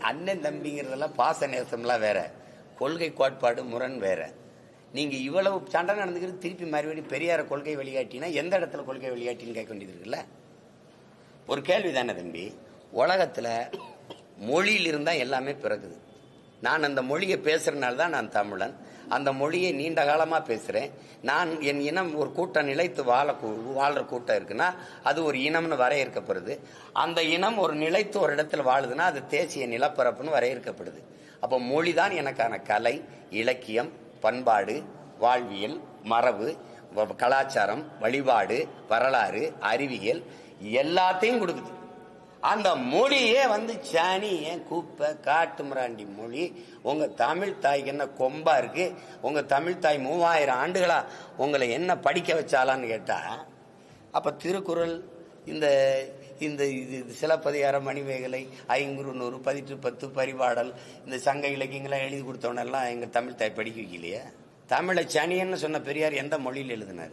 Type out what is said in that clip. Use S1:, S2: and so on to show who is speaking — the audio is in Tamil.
S1: அண்ணன் தம்பிங்கிறதெல்லாம் பாச நேசம்லாம் வேற, கொள்கை கோட்பாடு முரண் வேற. நீங்க இவ்வளவு சண்டை நடந்துக்கிறது திருப்பி மறுபடியும் பெரியார கொள்கை வழிகாட்டினா எந்த இடத்துல கொள்கை வழிகாட்டின்னு கேட்க வேண்டியது இருக்குல்ல. ஒரு கேள்வி தானே தம்பி, உலகத்துல மொழியில் இருந்தா எல்லாமே பிறகுது. நான் அந்த மொழியை பேசுறதுனால தான் நான் தமிழன். அந்த மொழியை நீண்ட காலமா பேசுறேன். நான் என் இனம் ஒரு கூட்டம் நிலைத்து வாழ்ற கூட்டம் இருக்குன்னா அது ஒரு இனம்னு வரையறுக்கப்படுது. அந்த இனம் ஒரு நிலைத்து ஒரு இடத்துல வாழுதுன்னா அது தேசிய நிலப்பரப்புன்னு வரையறுக்கப்படுது. அப்போ மொழிதான் எனக்கான கலை, இலக்கியம், பண்பாடு, வாழ்வியல், மரபு, கலாச்சாரம், வழிபாடு, வரலாறு, அறிவியல் எல்லாத்தையும் கொடுக்குது. அந்த மொழியே சாணி கூப்ப காட்டு மிராண்டி மொழி. உங்க தமிழ் தாய்க்கு என்ன கொம்பா இருக்கு? உங்க தமிழ் தாய் 3000 ஆண்டுகளா உங்களை என்ன படிக்க வச்சாலான்னு கேட்டா, அப்ப திருக்குறள், இந்த இந்த சிலப்பதிகாரம், மணிமேகலை, ஐங்குறுநூறு, 1810, பரிபாடல், இந்த சங்க இலக்கியங்களாம் எழுதி கொடுத்தவனெல்லாம் எங்க தமிழ் தாய் படிக்க வைக்கலையே. தமிழை சனியன்னு சொன்ன பெரியார் எந்த மொழியில் எழுதினாரு?